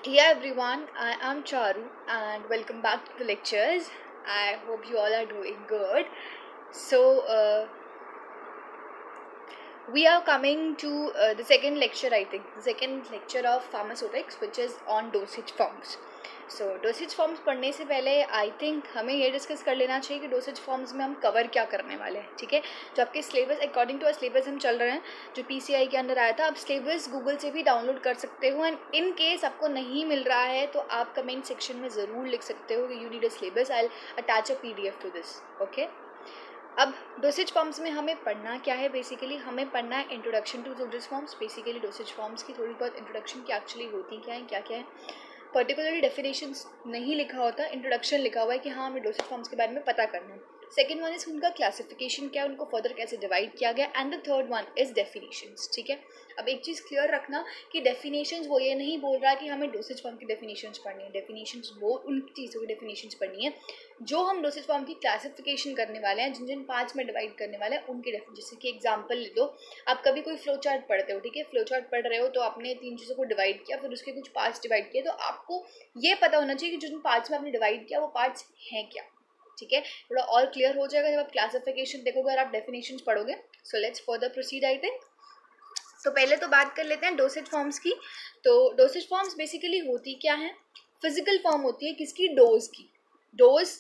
Hey everyone, I am Charu and welcome back to the lectures. I hope you all are doing good. So, we are coming to the second lecture, I think, the second lecture of pharmaceutics, which is on dosage forms. So dosage forms पढ़ने से पहले I think हमें ये discuss कर लेना चाहिए कि dosage forms में हम कवर क्या करने वाले हैं. ठीक है, जो आपके सिलेबस अकॉर्डिंग टू सिलेबस हम चल रहे हैं, जो पीसीआई के अंदर आया था, आप सिलेबस गूगल से भी डाउनलोड कर सकते हो. एंड इन केस आपको नहीं मिल रहा है तो आप कमेंट सेक्शन में ज़रूर लिख सकते हो कि you need a syllabus, I will attach a PDF to this. Okay, अब डोसेज फॉर्म्स में हमें पढ़ना क्या है. बेसिकली हमें पढ़ना है introduction to dosage forms. Basically dosage forms की थोड़ी बहुत इंट्रोडक्शन की एक्चुअली होती क्या है. पर्टिकुलरली डेफिनेशंस नहीं लिखा होता, इंट्रोडक्शन लिखा हुआ है कि हाँ हमें डोसेज फॉर्म्स के बारे में पता करना है. सेकेंड वन इज उनका क्लासिफिकेशन क्या है, उनको फर्दर कैसे डिवाइड किया गया. And the third one is definitions. ठीक है, अब एक चीज़ क्लियर रखना कि डेफिनेशंस वो ये नहीं बोल रहा कि हमें डोसेज फॉर्म की डेफिनेशंस पढ़नी है. डेफिनेशंस वो उन चीज़ों की डेफिनेशंस पढ़नी है जो हम डोसेज फॉर्म की क्लासिफिकेशन करने वाले हैं, जिन जिन पार्ट्स में डिवाइड करने वाले हैं उनकी जैसे कि एग्जांपल ले दो. आप कभी कोई फ्लो चार्ट पढ़ते हो, ठीक है, फ्लो चार्ट पढ़ रहे हो तो आपने 3 चीज़ों को डिवाइड किया, फिर उसके कुछ पार्ट्स डिवाइड किए, तो आपको ये पता होना चाहिए कि जिन पार्ट्स में आपने डिवाइड किया वो पार्ट्स हैं क्या. ठीक है, थोड़ा और क्लियर हो जाएगा जब आप क्लासिफिकेशन देखोगे और आप डेफिनेशंस पढ़ोगे. So let's further proceed I think. तो पहले तो बात कर लेते हैं डोसेज फॉर्म्स की. तो डोसेज फॉर्म्स बेसिकली होती क्या है, फिजिकल फॉर्म होती है किसकी, डोज की. डोज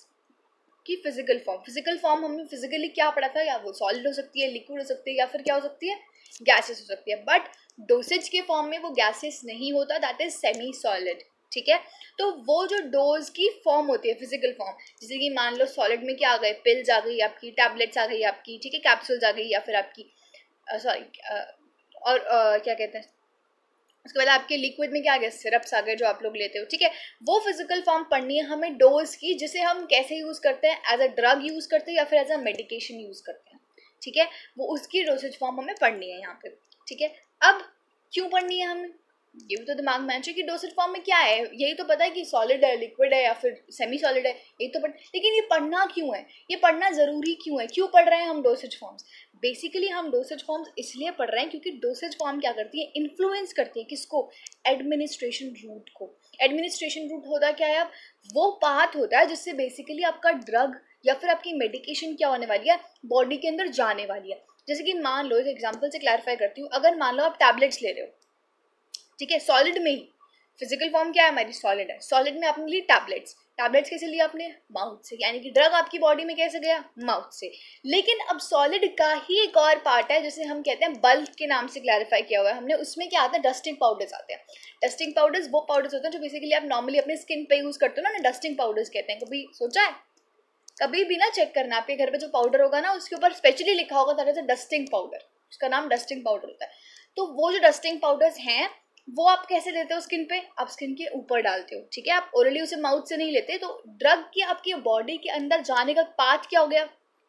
की फिजिकल फॉर्म. फिजिकल फॉर्म हमने फिजिकली क्या पढ़ा था, या वो सॉलिड हो सकती है, लिक्विड हो सकती है, या फिर क्या हो सकती है, गैसेस हो सकती है. बट डोसेज के फॉर्म में वो गैसेस नहीं होता, दैट इज सेमी सॉलिड. ठीक है, तो वो जो डोज की फॉर्म होती है, फिजिकल फॉर्म, जैसे कि मान लो सॉलिड में क्या आ गए, पिल्स आ गई आपकी, टैबलेट्स आ गई आपकी, ठीक है, कैप्सूल्स आ गई, या फिर आपकी और क्या कहते हैं, उसके बाद आपके लिक्विड में क्या आ गया, सिरप्स आ गए जो आप लोग लेते हो. ठीक है, वो फिजिकल फॉर्म पढ़नी है हमें डोज की, जिसे हम कैसे यूज़ करते हैं, एज अ ड्रग यूज़ करते हैं या फिर एज अ मेडिकेशन यूज़ करते हैं. ठीक है, वो उसकी डोसेज फॉर्म हमें पढ़नी है यहाँ पे. ठीक है, अब क्यों पढ़नी है हमें, ये भी तो दिमाग में आना चाहिए कि डोसेज फॉर्म में क्या है. यही तो पता है कि सॉलिड है, लिक्विड है या फिर सेमी सॉलिड है, यही तो लेकिन ये पढ़ना क्यों है, ये पढ़ना ज़रूरी क्यों है, क्यों पढ़ रहे हैं हम डोसेज फॉर्म्स. बेसिकली हम डोसेज फॉर्म्स इसलिए पढ़ रहे हैं क्योंकि डोसेज फॉर्म क्या करती है, इन्फ्लुएंस करती है किसको, एडमिनिस्ट्रेशन रूट को. एडमिनिस्ट्रेशन रूट होता क्या है, अब वो पाथ होता है जिससे बेसिकली आपका ड्रग या फिर आपकी मेडिकेशन क्या होने वाली है, बॉडी के अंदर जाने वाली है. जैसे कि मान लो, एक एग्जाम्पल से क्लैरिफाई करती हूँ, अगर मान लो आप टैबलेट्स ले रहे हो, ठीक है, सॉलिड में ही, फिजिकल फॉर्म क्या है हमारी, सॉलिड है, सॉलिड में आपने ली टैबलेट्स. टैबलेट्स कैसे लिया आपने, माउथ से, यानी कि ड्रग आपकी बॉडी में कैसे गया, माउथ से. लेकिन अब सॉलिड का ही एक और पार्ट है जिसे हम कहते हैं बल्क के नाम से क्लैरिफाई किया हुआ है हमने. उसमें क्या आता है, डस्टिंग पाउडर्स आते हैं. डस्टिंग पाउडर्स वो पाउडर्स होते हैं जो बेसिकली आप नॉर्मली अपने स्किन पे यूज करते हो ना, डस्टिंग पाउडर्स कहते हैं. कभी सोचा है, कभी भी ना चेक करना, आपके घर पे जो पाउडर होगा ना उसके ऊपर स्पेशली लिखा होगा that is a dusting powder, उसका नाम डस्टिंग पाउडर होता है. तो वो जो डस्टिंग पाउडर्स हैं वो आप कैसे लेते हो स्किन पे, आप स्किन के ऊपर डालते हो. ठीक है, आप ओरली उसे माउथ से नहीं लेते. तो ड्रग की आपकी बॉडी के अंदर जाने का पाथ क्या हो गया,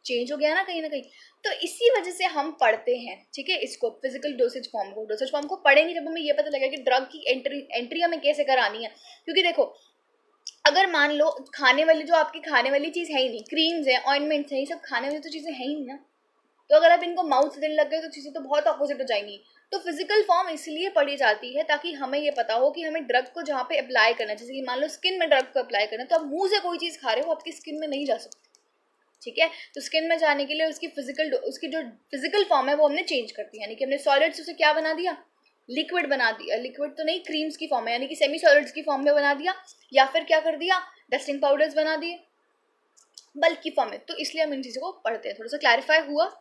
चेंज हो गया ना कहीं ना कहीं. तो इसी वजह से हम पढ़ते हैं. ठीक है, इसको फिजिकल डोसेज फॉर्म को, डोसेज फॉर्म को पढ़ेंगे जब हमें ये पता लगेगा कि ड्रग की एंट्री हमें कैसे करानी है. क्योंकि देखो, अगर मान लो खाने वाली, जो आपकी खाने वाली चीज़ है ही नहीं, क्रीम्स है, ऑइंटमेंट्स है, ये सब खाने वाली तो चीज़ें है ही नहीं ना. तो अगर आप इनको माउथ से देने लग गए तो चीज़ें तो बहुत अपोजिट हो जाएंगी. तो फिजिकल फॉर्म इसलिए पढ़ी जाती है ताकि हमें ये पता हो कि हमें ड्रग को जहाँ पे अप्लाई करना है, जैसे कि मान लो स्किन में ड्रग को अप्लाई करना है, तो आप मुंह से कोई चीज़ खा रहे हो, आपकी स्किन में नहीं जा सकती. ठीक है, तो स्किन में जाने के लिए उसकी जो फिजिकल फॉर्म है वो हमने चेंज कर दी, यानी कि हमने सॉलिड से उसे क्या बना दिया, लिक्विड बना दिया. लिक्विड तो नहीं, क्रीम्स की फॉर्म है, यानी कि सेमी सॉलिड्स की फॉर्म में बना दिया, या फिर क्या कर दिया, डस्टिंग पाउडर्स बना दिए, बल्क की फॉर्म है. तो इसलिए हम इन चीज़ों को पढ़ते हैं. थोड़ा सा क्लैरिफाई हुआ,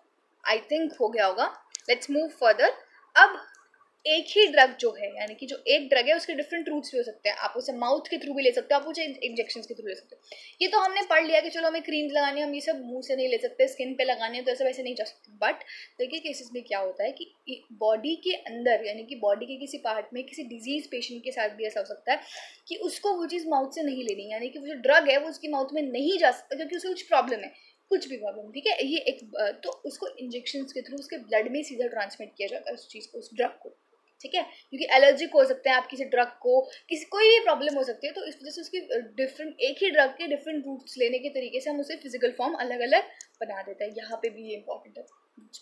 आई थिंक हो गया होगा. Let's move further. अब एक ही ड्रग जो है, यानी कि जो एक ड्रग है उसके डिफरेंट रूट्स भी हो सकते हैं. आप उसे माउथ के थ्रू भी ले सकते हो, आप उसे इंजेक्शन के थ्रू ले सकते हो. ये तो हमने पढ़ लिया कि चलो हमें क्रीम्स लगानी है, हम ये सब मुंह से नहीं ले सकते, स्किन पे लगाने हैं तो ऐसे वैसे नहीं जा सकते. बट देखिए केसेस में क्या होता है कि बॉडी के अंदर, यानी कि बॉडी के किसी पार्ट में किसी डिजीज पेशेंट के साथ भी ऐसा हो सकता है कि उसको वो चीज़ माउथ से नहीं लेनी, यानी कि वो जो ड्रग है वो उसकी माउथ में नहीं जा सकता क्योंकि उसको कुछ प्रॉब्लम है, कुछ भी प्रॉब्लम. ठीक है, ये एक तो उसको इंजेक्शन के थ्रू उसके ब्लड में सीधा ट्रांसमिट किया जाता है उस चीज़ को, उस ड्रग को. ठीक है, क्योंकि एलर्जिक हो सकते हैं आप किसी ड्रग को, किसी कोई भी प्रॉब्लम हो सकती है, तो इस वजह से उसकी डिफरेंट, एक ही ड्रग के डिफरेंट रूट्स लेने के तरीके से हम उसे फिजिकल फॉर्म अलग अलग बना देते हैं. यहाँ पे भी ये इंपॉर्टेंट है.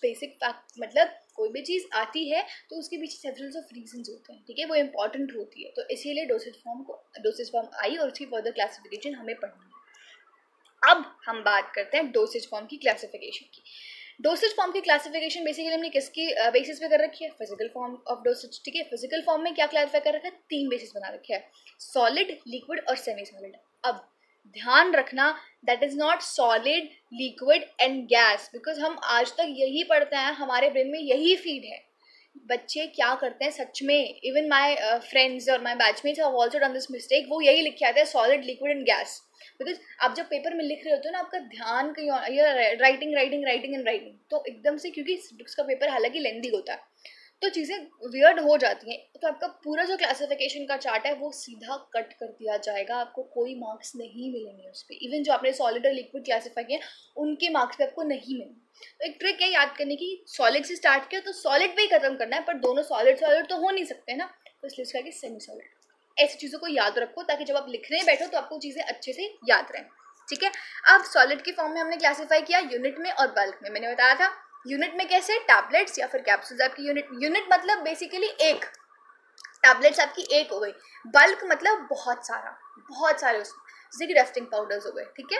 बेसिक फैक्ट, मतलब कोई भी चीज़ आती है तो उसके पीछे सेवरल्स ऑफ रीजंस होते हैं, ठीक है, वो इंपॉर्टेंट होती है, तो इसीलिए डोसेज फॉर्म आई और उसकी फर्दर क्लासिफिकेशन हमें पढ़नी है। अब हम बात करते हैं डोसेज फॉर्म की क्लासिफिकेशन की। डोसेज फॉर्म की क्लासिफिकेशन बेसिकली हमने किसकी बेसिस पे कर रखी है? फिजिकल फॉर्म ऑफ डोसेज, ठीक है। फिजिकल फॉर्म में क्या क्लैरिफाई कर रखा है? 3 बेसिस बना रखे हैं, सॉलिड, लिक्विड और सेमी सॉलिड। अब ध्यान रखना, that is not solid, liquid and gas, because हम आज तक यही पढ़ते हैं, हमारे ब्रेन में यही फीड है। बच्चे क्या करते हैं सच में, इवन माई फ्रेंड्स और my batchmates have also done this mistake, वो यही लिख के आते हैं solid, liquid and gas, because आप जब पेपर में लिख रहे होते हो ना, आपका ध्यान कहीं और, writing writing writing and writing, तो एकदम से, क्योंकि सिविक्स का पेपर हालांकि लेंदी होता है, तो चीज़ें वियर्ड हो जाती हैं, तो आपका पूरा जो क्लासिफिकेशन का चार्ट है वो सीधा कट कर दिया जाएगा, आपको कोई मार्क्स नहीं मिलेंगे उस पर। इवन जो आपने सॉलिड और लिक्विड क्लासीफाई किए उनके मार्क्स पे आपको नहीं मिलेंगे। तो एक ट्रिक है याद करने की, सॉलिड से स्टार्ट किया तो सॉलिड पे ही खत्म करना है, पर दोनों सॉलिड सॉलिड तो हो नहीं सकते ना, तो इसलिए उसका कि सेमी सॉलिड। ऐसी चीज़ों को याद रखो ताकि जब आप लिखने बैठो तो आपको चीज़ें अच्छे से याद रहें, ठीक है। अब सॉलिड की फॉर्म में हमने क्लासीफाई किया यूनिट में और बल्क में। मैंने बताया था यूनिट में कैसे, टैबलेट्स या फिर कैप्सूल्स आपकी यूनिट मतलब बेसिकली एक, टैबलेट्स आपकी एक हो गई, बल्क मतलब बहुत सारे उसमें, जैसे कि रेस्टिंग पाउडर्स हो गए, ठीक है।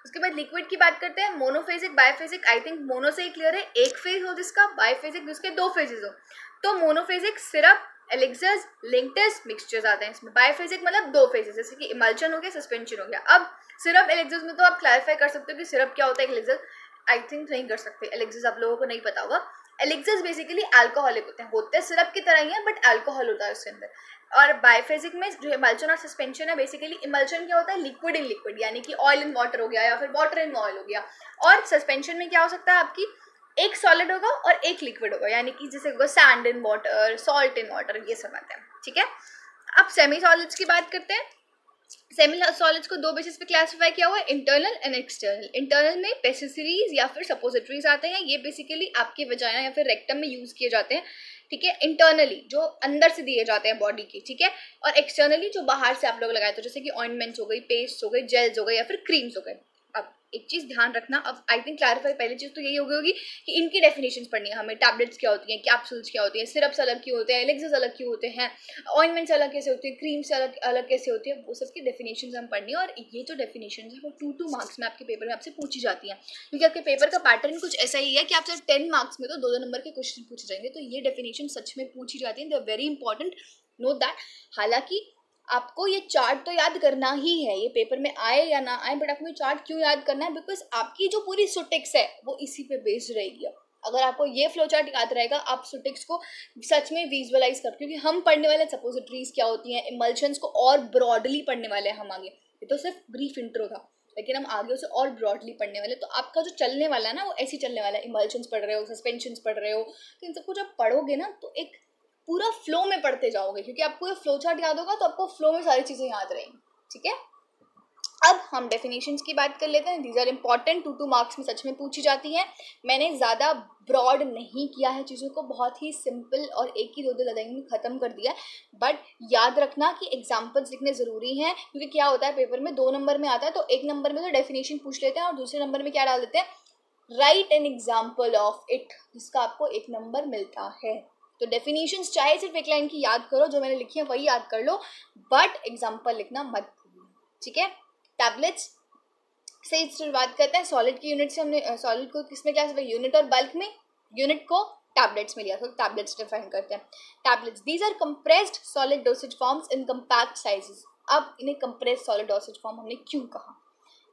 उसके बाद लिक्विड की बात करते हैं, मोनोफेजिक, बायोफेजिक। आई थिंक मोनो से ही क्लियर है, एक फेज हो जिसका, बायोफेजिक जिसके 2 फेजेस हो। तो मोनोफेजिक सिरप, एलिक्सर्स, लिंक्टर्स, मिक्सचर्स आते हैं इसमें। बायोफेजिक मतलब 2 फेजेस, जैसे कि इमल्शन हो गया, सस्पेंशन हो गया। अब सिरप एलिक्सर्स में तो आप क्लैरिफाई कर सकते हो कि सिरप क्या होता है, एलिक्सर आई थिंक नहीं कर सकते, एलिक्सर्स आप लोगों को नहीं पता होगा। एलिक्सर्स बेसिकली अल्कोहलिक होते हैं सिरप की तरह ही है, बट अल्कोहल होता है उसके अंदर। और बायोफेजिक में जो इमल्शन और सस्पेंशन है, बेसिकली इमल्शन क्या होता है, लिक्विड इन लिक्विड, यानी कि ऑयल इन वाटर हो गया या फिर वाटर इन ऑयल हो गया। और सस्पेंशन में क्या हो सकता है, आपकी एक सॉलिड होगा और एक लिक्विड होगा, यानी कि जैसे होगा sand in water, salt in water, ये सब आते हैं, ठीक है। अब सेमी सॉलिड्स की बात करते हैं। सेमी सॉलिड्स को 2 बेसिस पे क्लासिफाई किया हुआ है, इंटरनल एंड एक्सटर्नल। इंटरनल में पेसिसरीज या फिर सपोजिटरीज आते हैं, ये बेसिकली आपके वजाइना या फिर रेक्टम में यूज किए जाते हैं, ठीक है। इंटरनली जो अंदर से दिए जाते हैं बॉडी के, ठीक है। और एक्सटर्नली जो बाहर से आप लोग लगाए, तो जैसे कि ऑइंटमेंट्स हो गई, पेस्ट हो गई, जेल्स हो गए या फिर क्रीम्स हो गए। अब एक चीज ध्यान रखना, अब आई थिंक क्लैरिफाई पहली चीज तो यही हो गई होगी कि इनकी डेफिनेशंस पढ़नी है हमें, टैबलेट्स क्या होती हैं, कैप्सूल्स क्या होती हैं, सिरप्स अलग क्यों होते हैं, एलिक्सर्स अलग क्यों होते हैं, ऑइंटमेंट्स अलग कैसे होती है, क्रीम्स अलग अलग कैसे होती है, वो सब की डेफिनेशंस हम पढ़नी है। और ये जो डेफिनेशंस है वो 2 मार्क्स में आपके पेपर में आपसे पूछी जाती हैं, क्योंकि आपके पेपर का पैटर्न कुछ ऐसा ही है कि आपसे 10 मार्क्स में तो 2-2 नंबर के क्वेश्चन पूछे जाएंगे, तो ये डेफिनेशन सच में पूछी जाती है, they are very important, note that. हालांकि आपको ये चार्ट तो याद करना ही है, ये पेपर में आए या ना आए, बट आपको ये चार्ट क्यों याद करना है, बिकॉज आपकी जो पूरी सुटेक्स है वो इसी पे बेस्ड रहेगी। अगर आपको ये फ्लो चार्ट याद रहेगा, आप सुटेक्स को सच में विजुअलाइज कर, क्योंकि हम पढ़ने वाले सपोजिटरीज क्या होती हैं, इमल्शंस को और ब्रॉडली पढ़ने वाले हैं हम आगे। ये तो सिर्फ ब्रीफ इंट्रो था, लेकिन हम आगे उसे और ब्रॉडली पढ़ने वाले, तो आपका जो चलने वाला है ना वो ऐसे चलने वाला है। इमल्शंस पढ़ रहे हो, सस्पेंशंस पढ़ रहे हो, तो इन सबको जब पढ़ोगे ना तो एक पूरा फ्लो में पढ़ते जाओगे, क्योंकि आपको ये फ्लो चार्ट याद होगा तो आपको फ्लो में सारी चीजें याद रहेंगी, ठीक है। अब हम डेफिनेशंस की बात कर लेते हैं, दीज आर इंपॉर्टेंट, 2 मार्क्स में सच में पूछी जाती हैं। मैंने ज़्यादा ब्रॉड नहीं किया है चीज़ों को, बहुत ही सिंपल और एक ही 2 लाइन में ख़त्म कर दिया है, बट याद रखना कि एग्जाम्पल्स लिखने ज़रूरी हैं, क्योंकि क्या होता है पेपर में 2 नंबर में आता है, तो 1 नंबर में तो डेफिनेशन पूछ लेते हैं और दूसरे नंबर में क्या डाल देते हैं, right an example of it, जिसका आपको 1 नंबर मिलता है। तो डेफिनेशंस चाहे सिर्फ 1 लाइन की याद करो, जो मैंने लिखी है वही याद कर लो, बट एग्जाम्पल लिखना मत भूलना, ठीक है। टैबलेट्स से शुरुआत करते हैं, सॉलिड की यूनिट से हमने सॉलिड को किसमें क्लासिफाई, यूनिट और बल्क में, यूनिट को टैबलेट्स में लिया, तो टैबलेट्स डिफाइन करते हैं। Tablets, these are compressed solid dosage forms in compact sizes. अब इन्हें कंप्रेस्ड सॉलिड डोसेज फॉर्म हमने क्यों कहा,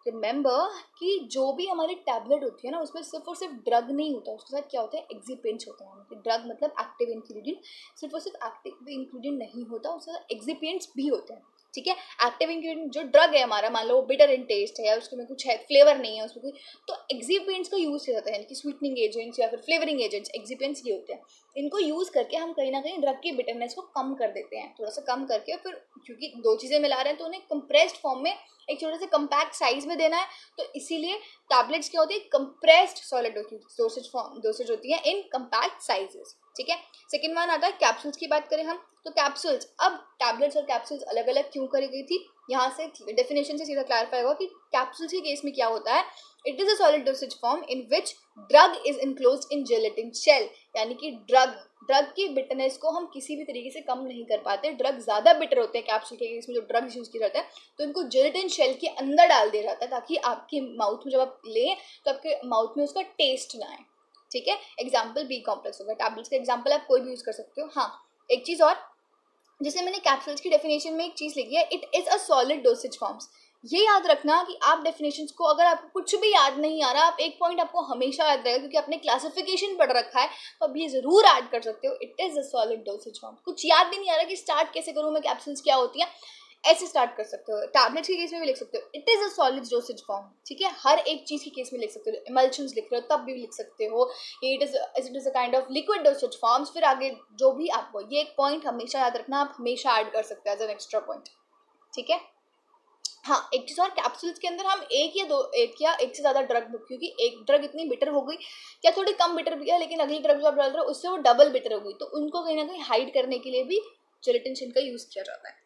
रिमेंबर कि जो भी हमारी टैबलेट होती है ना, उसमें सिर्फ और सिर्फ ड्रग नहीं होता, उसके साथ क्या होता है, एक्सिपिएंट्स होते हैं। ड्रग मतलब एक्टिव इंग्रेडिएंट, सिर्फ और सिर्फ एक्टिव इंग्रेडिएंट नहीं होता, उसके साथ एक्सिपिएंट्स भी होते हैं, ठीक है। एक्टिव इंग्रेडिएंट जो ड्रग है हमारा, मान लो वो बिटर इन टेस्ट है या उसमें कुछ है, फ्लेवर नहीं है उसमें कोई, तो एक्सिपिएंट्स को यूज़ किया जाता है, यानी कि स्वीटनिंग एजेंट्स या फिर फ्लेवरिंग एजेंट्स, एक्सिपिएंट्स ये होते हैं। इनको यूज़ करके हम कहीं ना कहीं ड्रग की बिटरनेस को कम कर देते हैं, थोड़ा सा कम करके, फिर क्योंकि 2 चीज़ें मिला रहे हैं तो उन्हें कंप्रेस्ड फॉर्म में एक छोटे से कंपैक्ट साइज में देना है, तो इसीलिए टैबलेट्स क्या होती है, कंप्रेस्ड सॉलिड डोसेज होती है इन कंपैक्ट साइजेस, ठीक है। सेकंड वन आता है कैप्सूल्स की बात करें हम, तो कैप्सूल्स, अब टैबलेट्स और कैप्सूल्स अलग अलग क्यों करी गई थी, यहाँ से डेफिनेशन से सीधा क्लैरिफाई होगा कि कैप्सूल्स के केस में क्या होता है, it is a solid dosage form in which drug is enclosed in gelatin shell, यानी कि ड्रग की बिटरनेस को हम किसी भी तरीके से कम नहीं कर पाते। ड्रग ज़्यादा बिटर होते हैं कैप्सूल के केस में, जो ड्रग्स यूज़ किए जाते हैं तो इनको जेलेटिन शेल के अंदर डाल दिया जाता है ताकि आपके माउथ में जब आप लें तो आपके माउथ में उसका टेस्ट ना आए, ठीक है। एग्जाम्पल बी कॉम्प्लेक्स होगा, टैबलेट्स का एग्जाम्पल आप कोई भी यूज़ कर सकते हो। हाँ, एक चीज़ और, जैसे मैंने कैप्सूल्स की डेफिनेशन में एक चीज़ लिखी है, it is a solid dosage forms. ये याद रखना कि आप डेफिनेशंस को, अगर आपको कुछ भी याद नहीं आ रहा, आप एक पॉइंट आपको हमेशा याद रहेगा क्योंकि आपने क्लासिफिकेशन पढ़ रखा है, तो आप ये जरूर ऐड कर सकते हो, it is a solid dosage form. कुछ याद भी नहीं आ रहा कि स्टार्ट कैसे करूँ मैं, कैप्सूल्स क्या होती है, ऐसे स्टार्ट कर सकते हो। टैबलेट्स के केस में भी लिख सकते हो it is a solid dosage form, ठीक है। हर एक चीज़ के केस में लिख सकते हो, इमल्शंस लिख रहे हो तब भी लिख सकते हो it is a kind of liquid dosage forms. फिर आगे जो भी आपको, ये एक पॉइंट हमेशा याद रखना, आप हमेशा ऐड कर सकते हैं एज एन एक्स्ट्रा पॉइंट, ठीक है। हाँ, एक चीज़ और, कैप्सूल्स के अंदर हम एक से ज़्यादा ड्रग, क्योंकि एक ड्रग इतनी बिटर हो गई या थोड़ी कम बिटर भी है, लेकिन अगली ड्रग जो आप डाल रहे हो उससे वो डबल बिटर हो गई, तो उनको कहीं ना कहीं हाइड करने के लिए भी जेलेटिन शेल का यूज़ किया जाता है।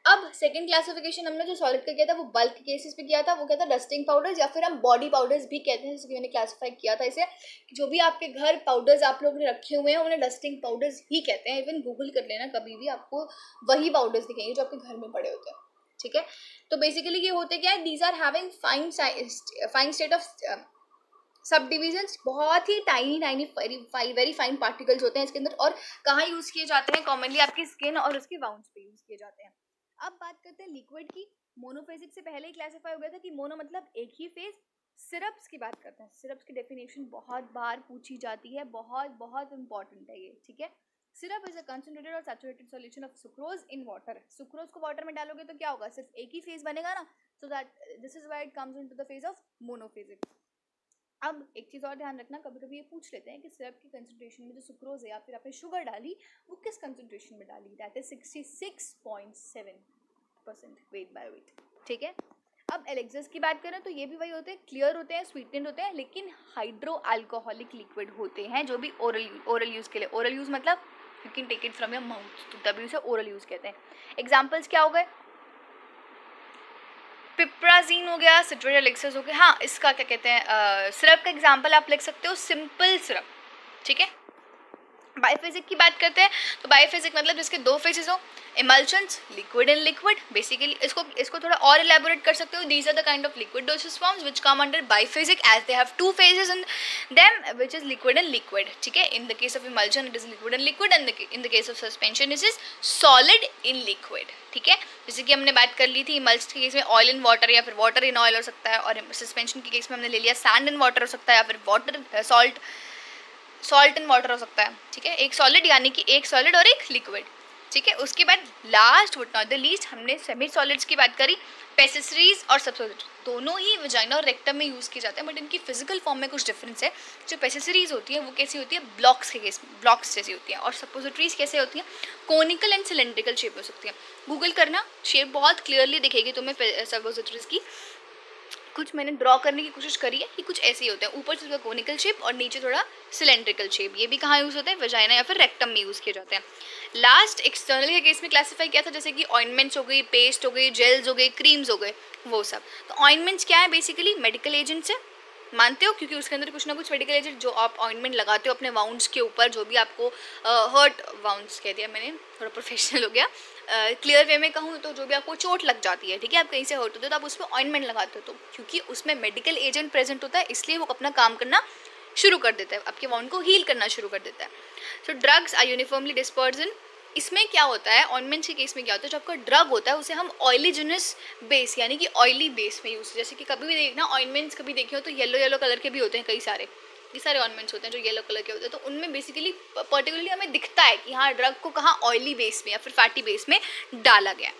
अब सेकंड क्लासिफिकेशन हमने जो सॉलिड का किया था वो बल्क केसेस पे किया था, वो क्या था, डस्टिंग पाउडर्स या फिर हम बॉडी पाउडर्स भी कहते हैं, जैसे कि मैंने क्लासिफाई किया था इसे, जो भी आपके घर पाउडर्स आप लोगों ने रखे हुए हैं उन्हें डस्टिंग पाउडर्स ही कहते हैं। इवन गूगल कर लेना, कभी भी आपको वही पाउडर्स दिखेंगे जो आपके घर में पड़े होते हैं, ठीक है। तो बेसिकली ये होते क्या है, these are having fine state of subdivisions, बहुत ही टाइनी वेरी फाइन पार्टिकल्स होते हैं इसके अंदर, और कहाँ यूज़ किए जाते हैं, कॉमनली आपकी स्किन और उसके वाउंड्स पे यूज़ किए जाते हैं। अब बात करते हैं लिक्विड की। मोनोफेजिक से पहले ही क्लासिफाई हो गया था कि मोनो मतलब एक ही फेज। सिरप्स की बात करते हैं, सिरप्स की डेफिनेशन बहुत बार पूछी जाती है, बहुत इंपॉर्टेंट है ये, ठीक है। सिरप इज अ कंसंट्रेटेड और saturated solution of sucrose in water. Sucrose को वाटर में डालोगे तो क्या होगा, सिर्फ एक ही फेज बनेगा ना, so that this is why it comes into the phase of monophasic. अब एक चीज़ और ध्यान रखना, कभी कभी ये पूछ लेते हैं कि सिरप की कंसंट्रेशन में जो सुक्रोज है या फिर आपने शुगर डाली वो किस कंसंट्रेशन में डाली, that is 66.7% weight by weight, ठीक है। अब एलेक्सर्स की बात करें तो ये भी वही होते हैं, क्लियर होते हैं, स्वीटेंड होते हैं, लेकिन हाइड्रो अल्कोहलिक लिक्विड होते हैं, जो भी ओरल यूज़ के लिए, ओरल यूज़ मतलब you can take it from your mouth, तो तभी उसे ओरल यूज़ कहते हैं। एग्जाम्पल्स क्या हो गए, पिप्राजीन हो गया, सिट्रेट एलेक्सर्स हो गया। हाँ, इसका क्या कहते हैं, सिरप का एग्जाम्पल आप लिख सकते हो सिंपल सिरप, ठीक है। बाइफेजिक की बात करते हैं तो बाइफेजिक मतलब जिसके दो फेजेस हो, emulsions, liquid and liquid. Basically इसको थोड़ा और एलैबोरेट कर सकते हो, these are the kind of liquid dosage forms which come under biphasic as they have two phases in them which is liquid and liquid, ठीक है। In the case of emulsion it is liquid and liquid, and in the case of suspension it is solid in liquid, ठीक है। जैसे कि हमने बात कर ली थी इमल्शन के केस में ऑयल इन वाटर या फिर वाटर इन ऑयल हो सकता है, और सस्पेंशन के केस में हमने ले लिया सैंड इन वाटर हो सकता है या फिर वाटर सॉल्ट इन वाटर हो सकता है, ठीक है। एक सॉलिड यानी कि एक सॉलिड और एक लिक्विड, ठीक है। उसके बाद last but not the least हमने सेमी सॉलिड्स की बात करी, पेसिसरीज और सब्सोलिट दोनों ही वजाइना और रेक्टम में यूज़ किए जाते हैं, बट इनकी फिजिकल फॉर्म में कुछ डिफरेंस है। जो पेसिसरीज होती है वो कैसी होती है, ब्लॉक्स के केस में ब्लॉक्स जैसी होती हैं, और सपोजिटरीज कैसे होती हैं, कोनिकल एंड सिलेंड्रिकल शेप हो सकती हैं। गूगल करना, शेप बहुत क्लियरली दिखेगी तुम्हें सपोजिटरीज की। कुछ मैंने ड्रॉ करने की कोशिश करी है कि कुछ ऐसे ही होते हैं, ऊपर से थोड़ा कोनिकल शेप और नीचे थोड़ा सिलेंड्रिकल शेप। ये भी कहाँ यूज़ होते हैं, वजाइना या फिर रेक्टम में यूज़ किए जाते हैं। लास्ट एक्सटर्नल के केस में क्लासीफाई किया था, जैसे कि ऑइंटमेंट्स हो गई, पेस्ट हो गई, जेल्स हो गई, क्रीम्स हो गए, वो सब। तो ऑइंटमेंट्स क्या है, बेसिकली मेडिकल एजेंट्स है, मानते हो, क्योंकि उसके अंदर कुछ ना कुछ मेडिकल एजेंट जो आप ऑइंटमेंट लगाते हो अपने वाउंड्स के ऊपर, जो भी आपको हर्ट वाउंड्स कह दिया मैंने, थोड़ा प्रोफेशनल हो गया, क्लियर वे में कहूँ तो जो भी आपको चोट लग जाती है, ठीक है, आप कहीं से हर्ट होते हो तो आप उस पर ऑइंटमेंट लगाते हो, तो क्योंकि उसमें मेडिकल एजेंट प्रेजेंट होता है इसलिए वो अपना काम करना शुरू कर देता है, आपके वाउंड को हील करना शुरू कर देता है। So drugs are uniformly dispersed in, इसमें क्या होता है, ऑइंटमेंट्स के केस में क्या होता है, जो आपका ड्रग होता है उसे हम ऑयलीजिनस बेस यानी कि ऑयली बेस में यूज़, जैसे कि कभी भी देखना ऑइंटमेंट्स कभी देखे हो तो येलो कलर के भी होते हैं, कई सारे ऑर्नामेंट्स होते हैं जो येलो कलर के होते हैं, तो उनमें बेसिकली पर्टिकुलरली हमें दिखता है कि हाँ ड्रग को कहाँ ऑयली बेस में या फिर फैटी बेस में डाला गया।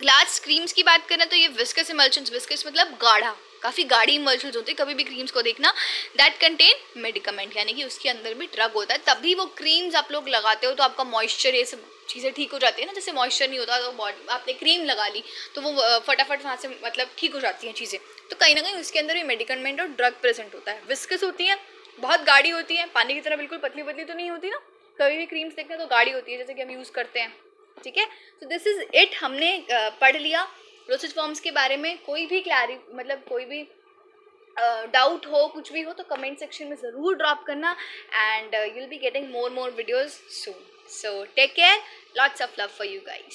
ग्लास क्रीम्स की बात करें तो ये विस्कस इमल्शंस, विस्कस मतलब गाढ़ा, काफ़ी गाढ़ी इमल्शंस होती है, कभी भी क्रीम्स को देखना, दैट कंटेन मेडिकामेंट यानी कि उसके अंदर भी ड्रग होता है, तभी वो क्रीम्स आप लोग लगाते हो तो आपका मॉइस्चर ये सब चीज़ें ठीक हो जाती है ना। जैसे मॉइस्चर नहीं होता तो बॉडी आपने क्रीम लगा ली तो वो फटाफट वहाँ से मतलब ठीक हो जाती हैं चीज़ें, तो कहीं ना कहीं उसके अंदर भी मेडिकामेंट और ड्रग प्रेजेंट होता है। विस्कस होती है, बहुत गाढ़ी होती है, पानी की तरह बिल्कुल पतली पतली तो नहीं होती ना, कभी भी क्रीम्स देखते हैं तो गाढ़ी होती है जैसे कि हम यूज़ करते हैं, ठीक है। सो दिस इज इट, हमने पढ़ लिया डोसेज फॉर्म्स के बारे में। कोई भी कोई भी डाउट हो, कुछ भी हो तो कमेंट सेक्शन में ज़रूर ड्रॉप करना, and you will be getting more videos soon. So take care, lots of love for you guys.